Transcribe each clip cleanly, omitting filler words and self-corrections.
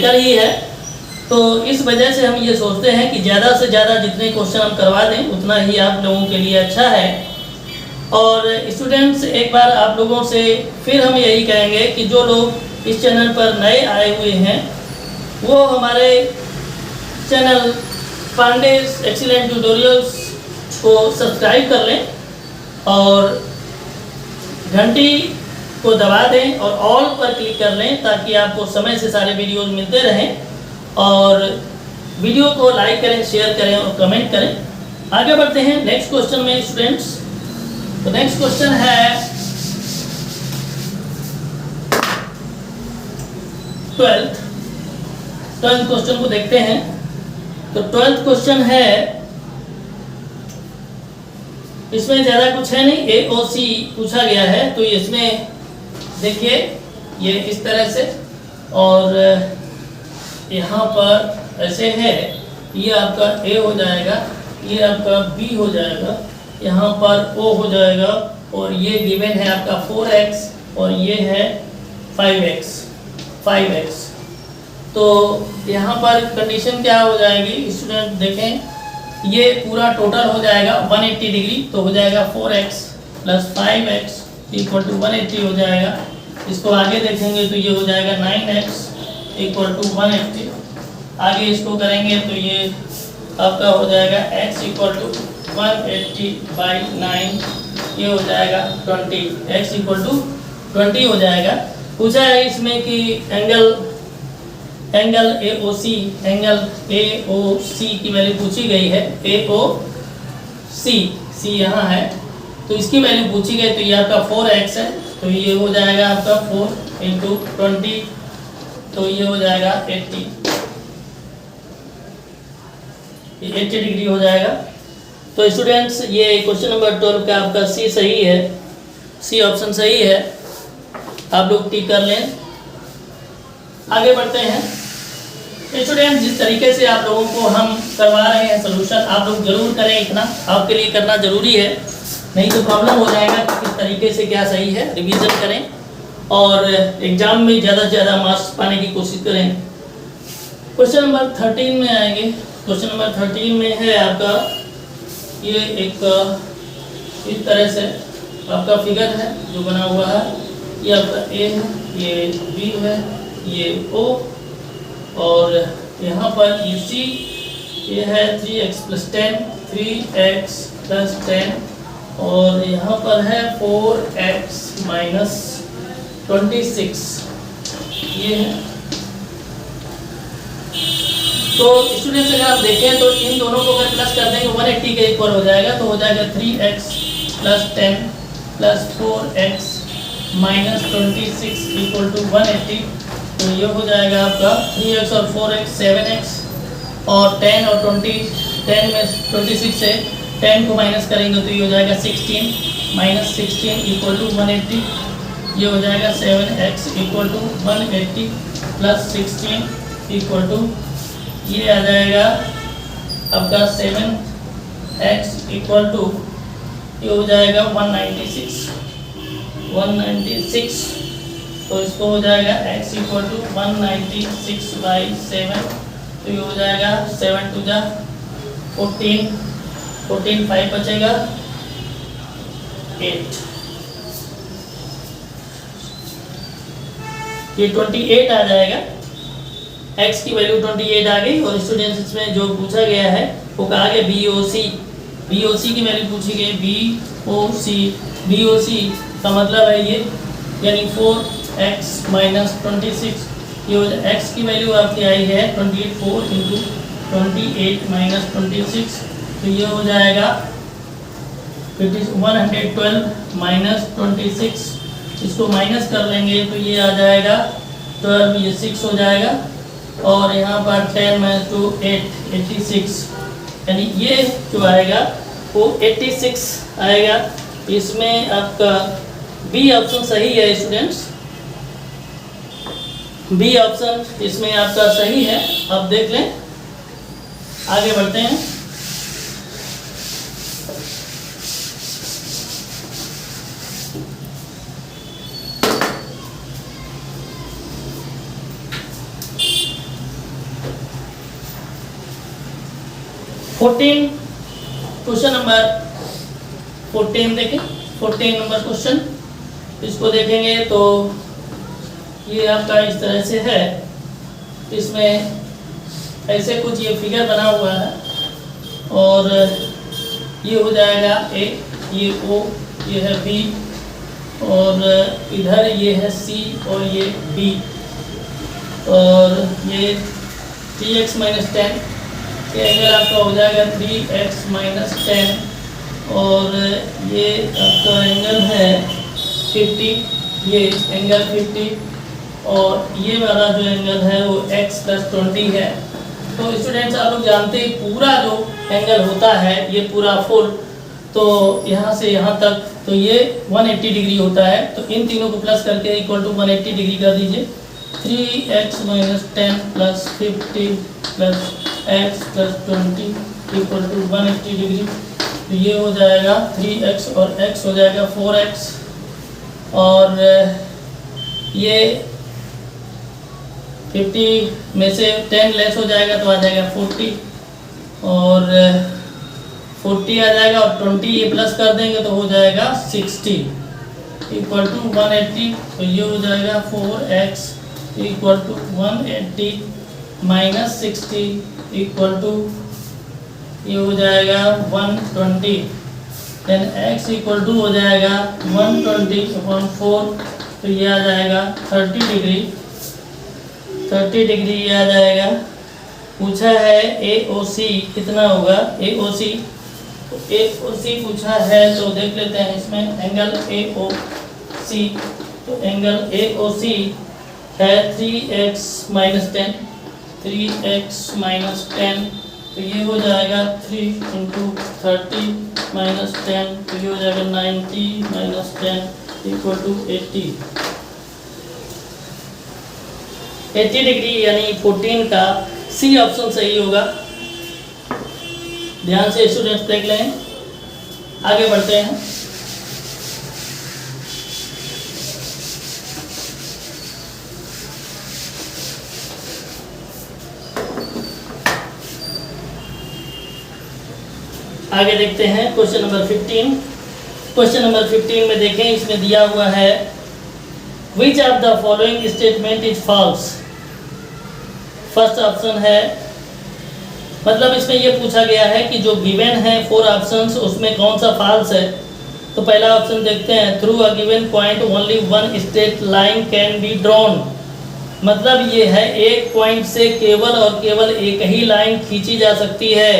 Practical ही है, तो इस वजह से हम ये सोचते हैं कि ज़्यादा से ज़्यादा जितने क्वेश्चन हम करवा दें उतना ही आप लोगों के लिए अच्छा है। और स्टूडेंट्स, एक बार आप लोगों से फिर हम यही कहेंगे कि जो लोग इस चैनल पर नए आए हुए हैं वो हमारे चैनल पांडेस एक्सीलेंट ट्यूटोरियल्स को सब्सक्राइब कर लें और घंटी को दबा दें और ऑल पर क्लिक कर लें ताकि आपको समय से सारे वीडियोस मिलते रहें। और वीडियो को लाइक करें, शेयर करें और कमेंट करें। आगे बढ़ते हैं नेक्स्ट क्वेश्चन में स्टूडेंट्स। तो नेक्स्ट क्वेश्चन है 12th क्वेश्चन को देखते हैं। तो 12th क्वेश्चन है, इसमें ज़्यादा कुछ है नहीं, ए ओ सी पूछा गया है। तो इसमें देखिए ये इस तरह से, और यहाँ पर ऐसे है, ये आपका ए हो जाएगा, ये आपका बी हो जाएगा, यहाँ पर ओ हो जाएगा, और ये गिवन है आपका 4x और ये है 5x। तो यहाँ पर कंडीशन क्या हो जाएगी स्टूडेंट, देखें ये पूरा टोटल हो जाएगा 180 डिग्री। तो हो जाएगा 4x plus 5x equal to 180 हो जाएगा। इसको आगे देखेंगे तो ये हो जाएगा 9x इक्वल टू 180। आगे इसको करेंगे तो ये आपका हो जाएगा x इक्वल टू 180/9, ये हो जाएगा 20, x इक्वल टू 20 हो जाएगा। पूछा है इसमें कि एंगल AOC की वैल्यू पूछी गई है। AOC यहाँ है तो इसकी वैल्यू पूछी गई, तो ये आपका 4x है, तो ये हो जाएगा आपका 4 इंटू 20, तो ये हो जाएगा 80 डिग्री हो जाएगा। तो स्टूडेंट्स, ये क्वेश्चन नंबर 12 का आपका सी सही है, सी ऑप्शन सही है, आप लोग टिक कर लें। आगे बढ़ते हैं स्टूडेंट। जिस तरीके से आप लोगों को हम करवा रहे हैं सोल्यूशन, आप लोग जरूर करें, इतना आपके लिए करना जरूरी है, नहीं तो प्रॉब्लम हो जाएगा कि किस तरीके से क्या सही है। रिवीजन करें और एग्जाम में ज़्यादा से ज़्यादा मार्क्स पाने की कोशिश करें। क्वेश्चन नंबर 13 में आएंगे। क्वेश्चन नंबर 13 में है आपका ये एक इस तरह से आपका फिगर है जो बना हुआ है, ये आपका ए है, ये बी है, ये ओ, और यहाँ पर यू सी ये है 3x प्लस 10, 3x प्लस 10, और यहाँ पर है 4x माइनस 26, ये है। तो स्टूडेंट्स, अगर आप देखें तो इन दोनों को अगर प्लस कर देंगे 180 के इक्वल हो जाएगा, तो हो जाएगा 3x plus 10 plus 4x minus 26 equal to 180। तो ये हो जाएगा आपका 3x और 4x 7x, और 10 और 10 में 26 से 10 को माइनस करेंगे तो ये हो जाएगा 16 माइनस 16 इक्वल टू 180। ये हो जाएगा 7x equal to 180 plus 16 equal to, ये आ जाएगा आपका 7x इक्वल टू, ये हो जाएगा 196। तो इसको हो जाएगा x इक्वल टू 196/7, तो ये हो जाएगा 7 टू जा 14, 5 बचेगा 8, ये 28 आ जाएगा। x की वैल्यू 28 आ गई। और स्टूडेंट्स, इसमें जो पूछा गया है वो कहा गया BOC की वैल्यू पूछी गई। BOC का मतलब है ये, यानी 4x माइनस 26, ये हो जाए x की वैल्यू आपकी आई है 28, 4 इंटू 28 माइनस 26, तो ये हो जाएगा 112 माइनस 26, इसको माइनस कर लेंगे तो ये आ जाएगा 12, ये 6 हो जाएगा, और यहाँ पर 10 माइनस 2 8, 86, यानी ये जो आएगा वो 86 आएगा। इसमें आपका बी ऑप्शन सही है स्टूडेंट्स, बी ऑप्शन इसमें आपका सही है। अब देख लें, आगे बढ़ते हैं। 14 क्वेश्चन नंबर 14 देखें। 14 नंबर क्वेश्चन इसको देखेंगे तो ये आपका इस तरह से है। इसमें ऐसे कुछ ये फिगर बना हुआ है और ये हो जाएगा ए, ये ओ, ये है बी और इधर ये है सी और ये बी और ये 3x माइनस 10, ये एंगल आपका हो जाएगा 3x माइनस 10 और ये आपका एंगल है 50, ये एंगल 50 और ये वाला जो एंगल है वो x प्लस 20 है। तो स्टूडेंट्स आप लोग जानते हैं पूरा जो एंगल होता है ये पूरा फुल, तो यहाँ से यहाँ तक तो ये 180 डिग्री होता है। तो इन तीनों को प्लस करके इक्वल टू 180 डिग्री कर दीजिए। 3x minus 10 plus 50 plus x plus 20 equal to 180 degree. तो ये हो जाएगा 3x और x हो जाएगा 4x और ये 50 में से 10 लेस हो जाएगा तो आ जाएगा 40 और 40 आ जाएगा और 20 ये प्लस कर देंगे तो हो जाएगा 60 इक्वल टू 180। तो ये हो जाएगा 4x equal to 180 minus 60 equal to ये हो जाएगा 120। देन x इक्वल टू हो जाएगा 120 अपॉन 4 तो ये आ जाएगा 30 डिग्री। 30 डिग्री ये आ जाएगा। पूछा है AOC कितना होगा। AOC तो AOC पूछा है तो देख लेते हैं इसमें एंगल AOC। तो एंगल AOC है 3x माइनस 10, 3x माइनस 10 तो ये हो जाएगा 3 इंटू 30 माइनस 10 तो ये हो जाएगा 90 माइनस 10 इक्वल टू 80। 80 डिग्री यानी 14 का सी ऑप्शन सही होगा। ध्यान से स्टूडेंट्स देख लें। आगे बढ़ते हैं। आगे देखते हैं क्वेश्चन नंबर 15। क्वेश्चन नंबर 15 में देखें, इसमें दिया हुआ है Which of the following statement is false? First option है, मतलब इसमें ये पूछा गया है कि जो गिवन है 4 ऑप्शंस उसमें कौन सा फॉल्स है। तो पहला ऑप्शन देखते हैं, through a given point only one straight line can be drawn. मतलब ये है एक पॉइंट से केवल और केवल एक ही लाइन खींची जा सकती है।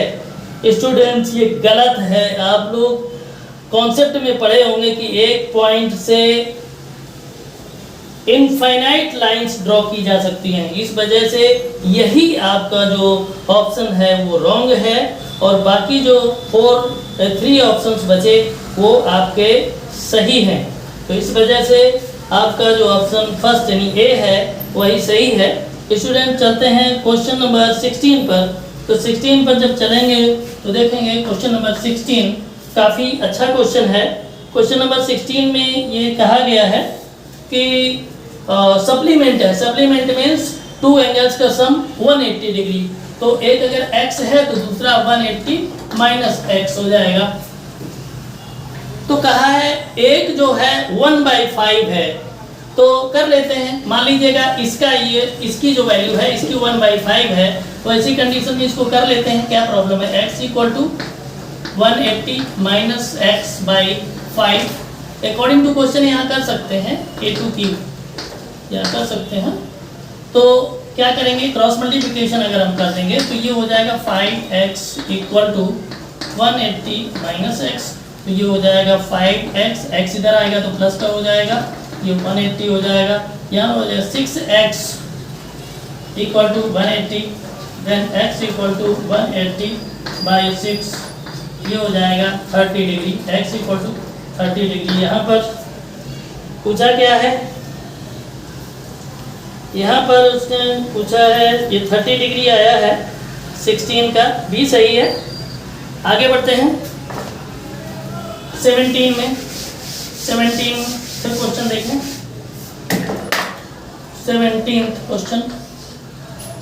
स्टूडेंट्स ये गलत है। आप लोग कॉन्सेप्ट में पढ़े होंगे कि एक पॉइंट से इनफाइनाइट लाइंस ड्रॉ की जा सकती हैं। इस वजह से यही आपका जो ऑप्शन है वो रॉन्ग है और बाकी जो 3 ऑप्शंस बचे वो आपके सही हैं। तो इस वजह से आपका जो ऑप्शन फर्स्ट यानी ए है वही सही है। स्टूडेंट चलते हैं क्वेश्चन नंबर 16 पर। तो 16 पर जब चलेंगे तो देखेंगे क्वेश्चन नंबर 16 काफ़ी अच्छा क्वेश्चन है। क्वेश्चन नंबर 16 में ये कहा गया है कि सप्लीमेंट है। सप्लीमेंट मीन्स 2 एंगल्स का सम 180 डिग्री। तो एक अगर x है तो दूसरा 180 माइनस x हो जाएगा। तो कहा है एक जो है 1/5 है। तो कर लेते हैं, मान लीजिएगा इसका ये इसकी जो वैल्यू है इसकी 1/5 है। तो ऐसी कंडीशन में इसको कर लेते हैं, क्या प्रॉब्लम है। x equal to 180 minus X by 5 according to question यहाँ कर सकते हैं A2 यहाँ कर सकते हैं। तो क्या करेंगे, क्रॉस मल्टीप्लिकेशन अगर हम कर देंगे तो ये हो जाएगा 5x equal to 180 minus x. तो ये हो जाएगा 5x, x इधर आएगा तो प्लस का हो जाएगा, ये 180 हो जाएगा। यहाँ हो जाएगा 6x equal to 180, then x equal to 180 by 6 ये हो जाएगा 30 degree. x equal to 30 degree. यहाँ पर पूछा क्या है, यहाँ पर उसने पूछा है ये 30 डिग्री आया है 16 का, भी सही है। आगे बढ़ते हैं 17 में। 17 फिर क्वेश्चन देखें। 17th question.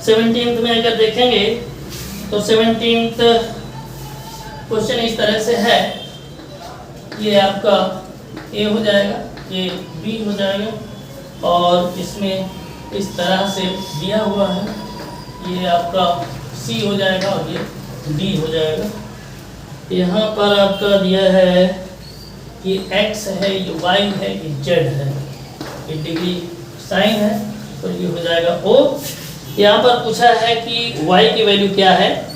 17th में अगर देखेंगे तो 17th क्वेश्चन इस तरह से है, ये आपका ए हो जाएगा, ये बी हो जाएगा और इसमें इस तरह से दिया हुआ है, ये आपका सी हो जाएगा और ये डी हो जाएगा। यहाँ पर आपका दिया है ये एक्स है, ये वाई है, ये जेड है, ये डिग्री साइन है और ये हो जाएगा ओ। यहाँ पर पूछा है कि y की वैल्यू क्या है।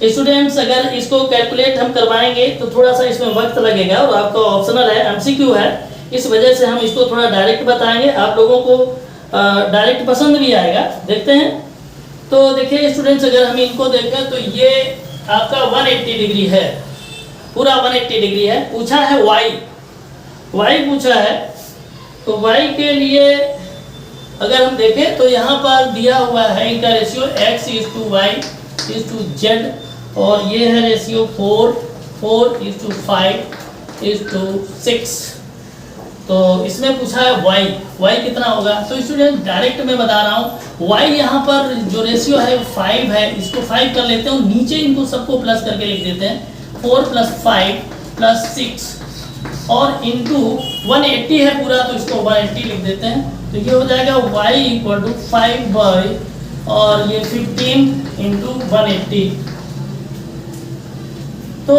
स्टूडेंट्स अगर इसको कैलकुलेट हम करवाएंगे तो थोड़ा सा इसमें वक्त लगेगा और आपका ऑप्शनल है, एमसीक्यू है, इस वजह से हम इसको थोड़ा डायरेक्ट बताएंगे, आप लोगों को डायरेक्ट पसंद भी आएगा। देखते हैं तो देखिए स्टूडेंट्स, अगर हम इनको देखें तो ये आपका 180 डिग्री है, पूरा 180 डिग्री है। पूछा है y पूछा है, तो y के लिए अगर हम देखें तो यहाँ पर दिया हुआ है इनका रेशियो x:y:z और ये है रेशियो 4:5:6। तो इसमें पूछा है y कितना होगा। तो स्टूडेंट डायरेक्ट मैं बता रहा हूँ, y यहाँ पर जो रेशियो है 5 है, इसको 5 कर लेते हैं और नीचे इनको सबको प्लस करके लिख देते हैं 4 + 5 + 6 और इंटू 180 है पूरा, तो इसको 180 लिख देते हैं। तो ये हो जाएगा y = 5 और ये 15 × 180, तो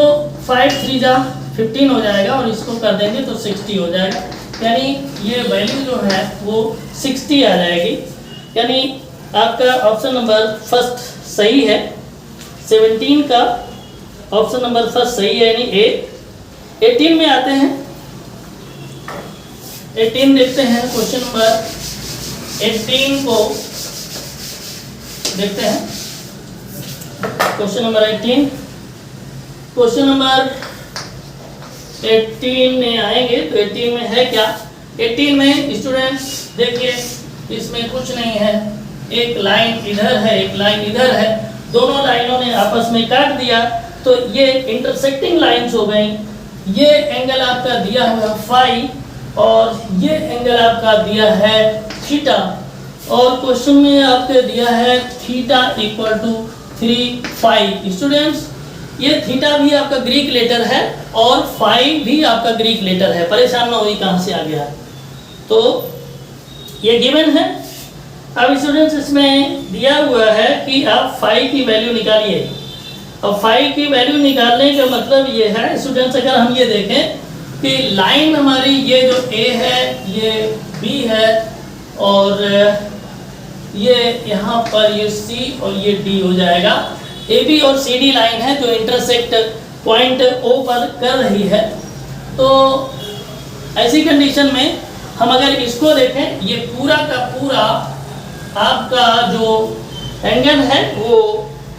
5 3 जा 15 हो जाएगा और इसको कर देंगे तो 60 हो जाएगा, यानी ये वैल्यू जो है वो 60 आ जाएगी। यानी आपका ऑप्शन नंबर फर्स्ट सही है, 17 का ऑप्शन नंबर फर्स्ट सही है, यानी ए। 18 में आते हैं, 18 देखते हैं, क्वेश्चन नंबर 18 को देखते हैं। क्वेश्चन नंबर 18, क्वेश्चन नंबर 18 में आएंगे तो 18 में है क्या। 18 में स्टूडेंट्स देखिए, इसमें कुछ नहीं है, एक लाइन इधर है, एक लाइन इधर है, दोनों लाइनों ने आपस में काट दिया तो ये इंटरसेक्टिंग लाइंस हो गई। ये एंगल आपका दिया हुआ फाई और ये एंगल आपका दिया है थीटा, और क्वेश्चन में आपके दिया है थीटा = 3 स्टूडेंट्स, ये थीटा भी आपका ग्रीक लेटर है और फाई भी आपका ग्रीक लेटर है, परेशान ना होइए कहाँ से आ गया है, तो ये गिवन है। अब स्टूडेंट्स इसमें दिया हुआ है कि आप फाई की वैल्यू निकालिए। अब फाई की वैल्यू निकालने का मतलब ये है स्टूडेंट्स, अगर हम ये देखें कि लाइन हमारी ये जो ए है, ये बी है और ये यहाँ पर ये सी और ये डी हो जाएगा। ए बी और सी डी लाइन है जो इंटरसेक्ट पॉइंट ओ पर कर रही है। तो ऐसी कंडीशन में हम अगर इसको देखें, ये पूरा का पूरा आपका जो एंगल है वो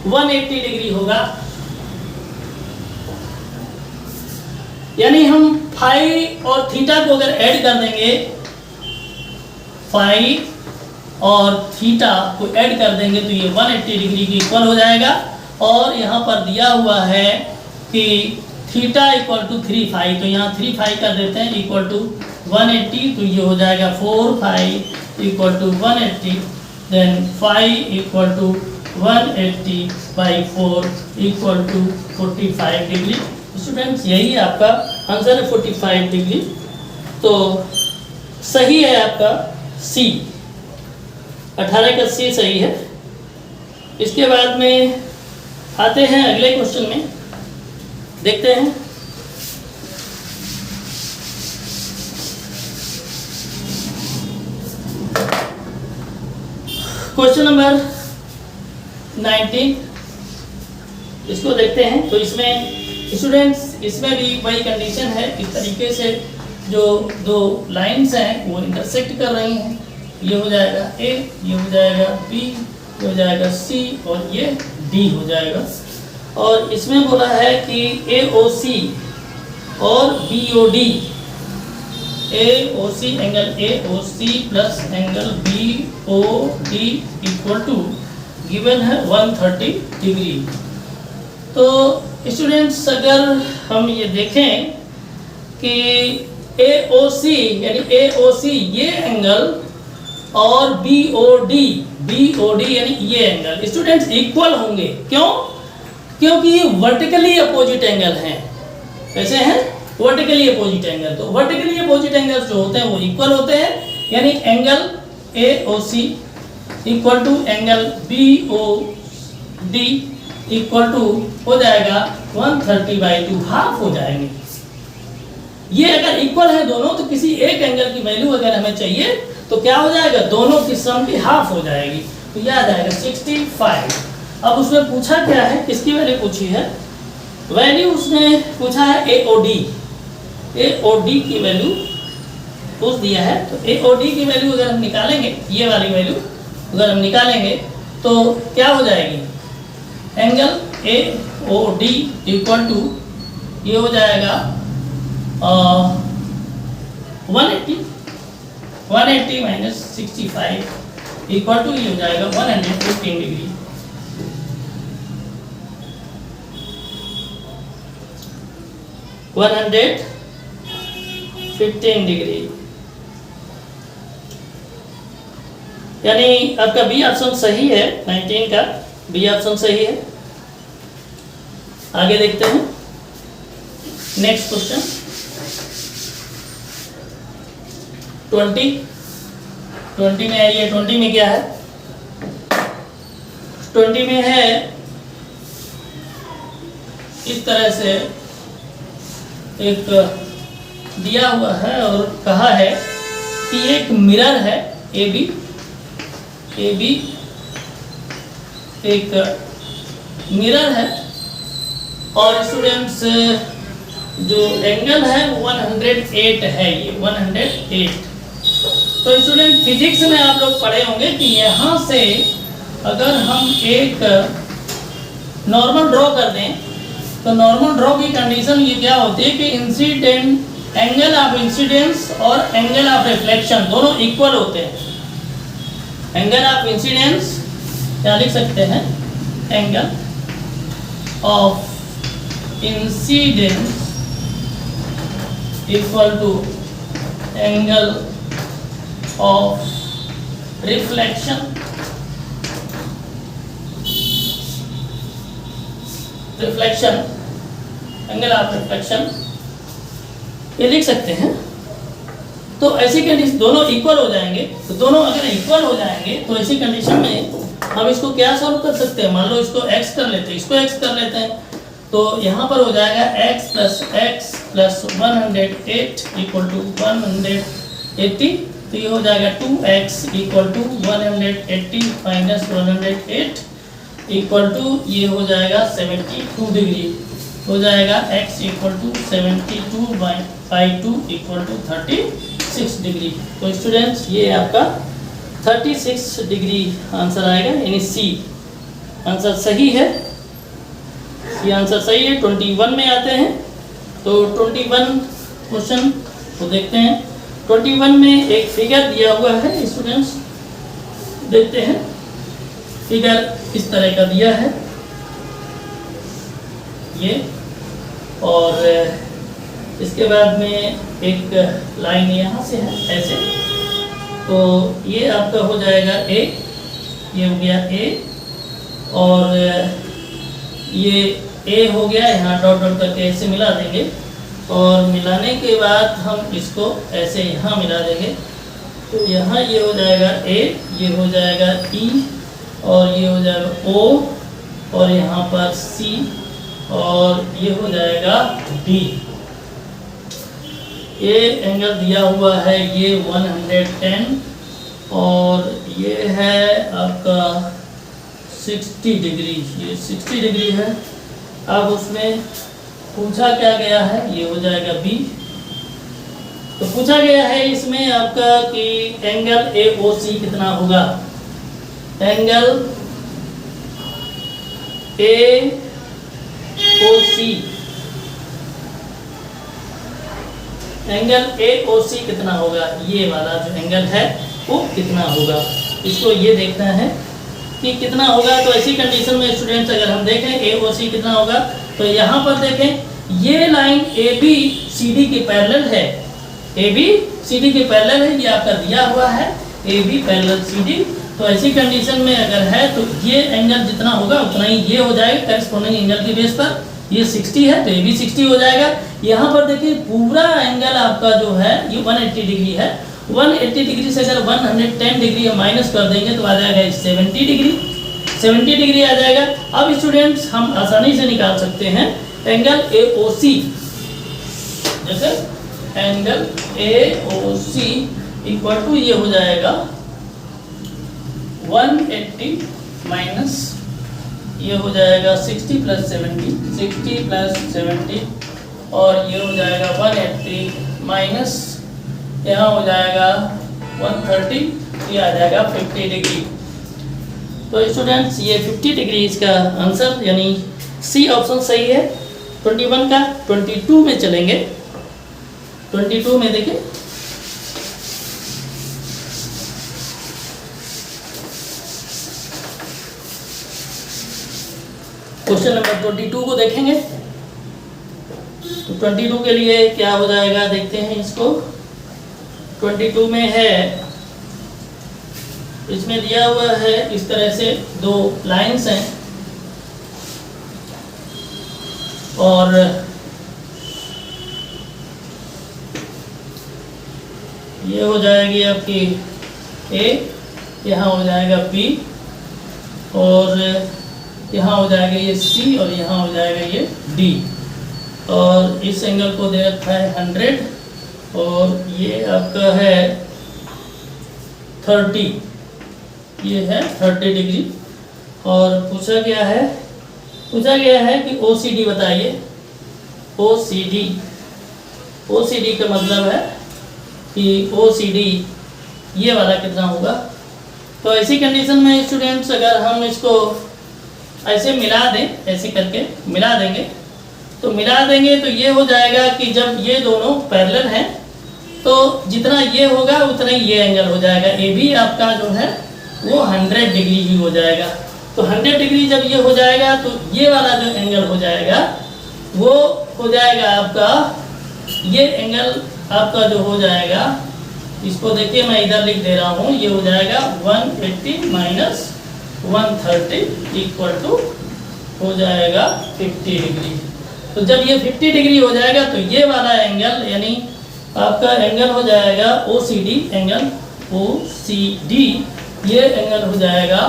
180 डिग्री होगा, यानी हम फाई और थीटा को अगर ऐड कर देंगे, फाई और थीटा को ऐड कर देंगे तो ये 180 डिग्री के इक्वल हो जाएगा। और यहाँ पर दिया हुआ है कि थीटा = 3 फाई, तो यहाँ 3 फाई कर देते हैं = 180, तो ये हो जाएगा 4 फाई = 180, देन फाई = 180/4 = 45 डिग्री। स्टूडेंट्स यही आपका आंसर है 45 डिग्री, तो सही है आपका सी, 18 का सी सही है। इसके बाद में आते हैं अगले क्वेश्चन में, देखते हैं। क्वेश्चन नंबर 19, इसको देखते हैं। तो इसमें स्टूडेंट्स, इसमें भी वही कंडीशन है, इस तरीके से जो दो लाइंस हैं वो इंटरसेक्ट कर रही हैं, ये हो जाएगा ए, ये हो जाएगा बी, ये हो जाएगा सी और ये डी हो जाएगा। और इसमें बोला है कि AOC और BOD, AOC angle AOC plus angle BOD equal to given है 130 डिग्री। तो स्टूडेंट्स अगर हम ये देखें कि AOC यानी AOC ये एंगल और BOD यानी ये एंगल स्टूडेंट्स इक्वल होंगे। क्यों? क्योंकि ये वर्टिकली अपोजिट एंगल हैं। कैसे हैं? Vertically opposite angle. तो वर्टिकली अपोजिट एंगल्स जो होते हैं वो इक्वल होते हैं, यानी angle AOC equal to angle BOD equal to हो जाएगा 130/2, हाफ हो जाएंगे। ये अगर इक्वल है दोनों, तो किसी एक एंगल की वैल्यू अगर हमें चाहिए तो क्या हो जाएगा, दोनों की सम की हाफ हो जाएगी, तो यह आ जाएगा 65। अब उसमें पूछा क्या है, किसकी वैल्यू पूछी है? वैल्यू उसने पूछा है AOD की वैल्यू पूछ दिया है। तो AOD की वैल्यू अगर हम निकालेंगे, ये वाली वैल्यू अगर हम निकालेंगे तो क्या हो जाएगी, एंगल AOD इक्वल टू ये हो जाएगा 180 माइनस 65 इक्वल टू ये हो जाएगा 115 डिग्री। यानी आपका बी ऑप्शन सही है, 19 का बी ऑप्शन सही है। आगे देखते हैं नेक्स्ट क्वेश्चन 20 में आइए। 20 में क्या है? 20 में है इस तरह से एक दिया हुआ है और कहा है कि एक मिरर है AB एक मिरर है और स्टूडेंट्स जो एंगल है 108 है, ये 108। तो स्टूडेंट फिजिक्स में आप लोग पढ़े होंगे कि यहाँ से अगर हम एक नॉर्मल ड्रॉ कर दें तो नॉर्मल ड्रॉ की कंडीशन ये क्या होती है कि इंसिडेंट एंगल ऑफ इंसिडेंस और एंगल ऑफ रिफ्लेक्शन दोनों इक्वल होते हैं। एंगल ऑफ इंसिडेंस क्या लिख सकते हैं, angle of incidence equal to angle of reflection angle of reflection ये लिख सकते हैं। तो ऐसी कंडीशन दोनों इक्वल हो जाएंगे, तो दोनों अगर इक्वल हो जाएंगे तो ऐसी कंडीशन में हम इसको क्या सॉल्व कर सकते हैं, मान लो इसको x कर लेते हैं, इसको x कर लेते हैं, तो यहाँ पर हो जाएगा x प्लस 108 इक्वल टू 180, तो ये हो जाएगा 2x equal to 180 minus 108 equal to ये हो जाएगा 72 डिग्री, हो जाएगा x equal to 72/2 equal to 36 degree. तो स्टूडेंट्स ये आपका 36 डिग्री आंसर आएगा, यानी सी आंसर सही है, सी आंसर सही है। 21 में आते हैं, तो 21 क्वेश्चन को देखते हैं। 21 में एक फिगर दिया हुआ है स्टूडेंट्स, देखते हैं फिगर इस तरह का दिया है ये, और इसके बाद में एक लाइन यहाँ से है ऐसे, तो ये आपका हो जाएगा A, ये हो गया A, और ये A हो गया, यहाँ डॉट डॉट करके ऐसे मिला देंगे, और मिलाने के बाद हम इसको ऐसे यहाँ मिला देंगे, तो यहाँ ये हो जाएगा A, ये हो जाएगा E, और ये हो जाएगा O, और यहाँ पर C, और ये हो जाएगा D। ये एंगल दिया हुआ है ये 110, और ये है आपका 60 डिग्री, ये 60 डिग्री है। अब उसमें पूछा क्या गया है, ये हो जाएगा B। तो पूछा गया है इसमें आपका कि एंगल AOC कितना होगा, एंगल AOC, एंगल AOC कितना होगा, ये वाला जो एंगल है वो कितना होगा, इसको ये देखना है कि कितना होगा। तो ऐसी कंडीशन में स्टूडेंट्स अगर हम देखें AOC कितना होगा, तो यहाँ पर देखें ये लाइन ABCD के पैरेलल है, ABCD के पैरेलल है, ये आपका दिया हुआ है AB पैरेलल CD। तो ऐसी कंडीशन में अगर है तो ये एंगल जितना होगा उतना ही ये हो जाएगा करेस्पॉन्डिंग एंगल के बेस पर। ये 60 है तो ये भी 60 हो जाएगा। यहाँ पर देखिए पूरा एंगल आपका जो है ये 180 डिग्री है। 180 डिग्री से अगर 110 डिग्री हम माइनस कर देंगे तो आ जाएगा 70 डिग्री। 70 डिग्री आ जाएगा। अब स्टूडेंट्स हम आसानी से निकाल सकते हैं एंगल AOC। जैसे एंगल AOC इक्वल टू ये हो जाएगा 180 माइनस ये हो जाएगा 60 प्लस 70, 60 प्लस 70 और ये हो जाएगा 180 माइनस यहाँ हो जाएगा 130, ये आ जाएगा 50 डिग्री। तो स्टूडेंट्स ये 50 डिग्री इसका आंसर यानी सी ऑप्शन सही है 21 का। 22 में चलेंगे। 22 में देखिए क्वेश्चन नंबर 22 को देखेंगे। तो 22 के लिए क्या हो जाएगा देखते हैं इसको। 22 में है, इसमें दिया हुआ है इस तरह से दो लाइंस हैं और ये हो जाएगी आपकी A, यहाँ हो जाएगा B और यहाँ हो जाएगा ये C और यहाँ हो जाएगा ये D और इस एंगल को दे रखा है 100 और ये आपका है 30, ये है 30 डिग्री। और पूछा गया है कि OCD बताइए। OCD का मतलब है कि OCD ये वाला कितना होगा। तो ऐसी कंडीशन में स्टूडेंट्स अगर हम इसको ऐसे मिला दें, ऐसे करके मिला देंगे तो ये हो जाएगा कि जब ये दोनों पैरेलल हैं तो जितना ये होगा उतना ही ये एंगल हो जाएगा। AB आपका जो है वो 100 डिग्री ही हो जाएगा। तो 100 डिग्री जब ये हो जाएगा तो ये वाला जो एंगल हो जाएगा वो हो जाएगा आपका, ये एंगल आपका जो हो जाएगा, इसको देखिए मैं इधर लिख दे रहा हूँ, ये हो जाएगा 180 माइनस 130 इक्वल टू हो जाएगा 50 डिग्री। तो जब ये 50 डिग्री हो जाएगा तो ये वाला एंगल यानी आपका एंगल हो जाएगा OCD, एंगल OCD ये एंगल हो जाएगा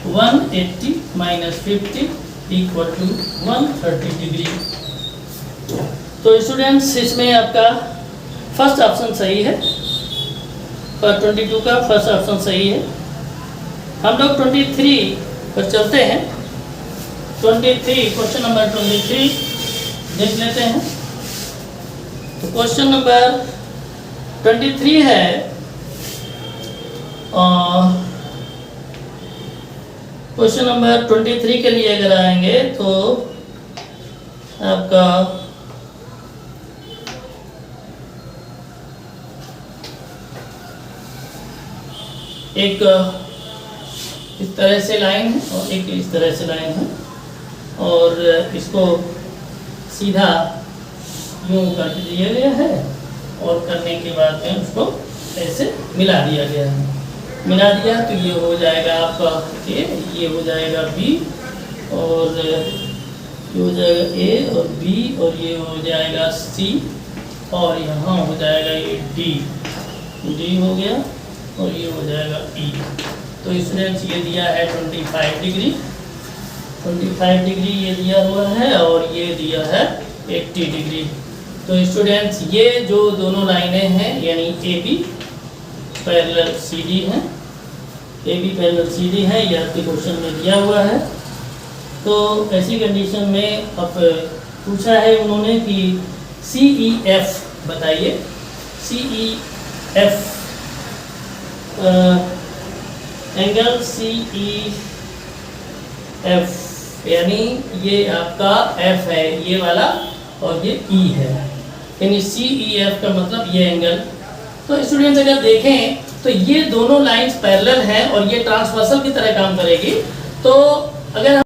180 माइनस 50 इक्वल टू 130 डिग्री। तो स्टूडेंट्स इसमें आपका फर्स्ट ऑप्शन सही है, पर 22 का फर्स्ट ऑप्शन सही है। हम लोग 23 पर चलते हैं। 23 क्वेश्चन नंबर 23 देख लेते हैं। तो क्वेश्चन नंबर 23 है क्वेश्चन नंबर 23 के लिए अगर आएंगे तो आपका एक इस तरह से लाइन है और एक इस तरह से लाइन है और इसको सीधा यूं कर दिया गया है और करने के बाद में उसको ऐसे मिला दिया गया है। मिला दिया तो ये हो जाएगा आपका A, ये हो जाएगा B और ये हो जाएगा A और B और ये हो जाएगा C और यहाँ हो जाएगा ये D हो गया और ये हो जाएगा E। तो स्टूडेंट्स ये दिया है 25 डिग्री, 25 डिग्री ये दिया हुआ है और ये दिया है 80 डिग्री। तो स्टूडेंट्स ये जो दोनों लाइनें हैं यानी AB पैरेलल CD हैं, AB पैरेलल CD है, यह आपके क्वेश्चन में दिया हुआ है। तो ऐसी कंडीशन में अब पूछा है उन्होंने कि CEF बताइए। CEF एंगल CEF यानी ये आपका F है ये वाला और ये E है, यानी CEF का मतलब ये एंगल। तो स्टूडेंट्स अगर देखें तो ये दोनों लाइंस पैरेलल हैं और ये ट्रांसवर्सल की तरह काम करेगी। तो अगर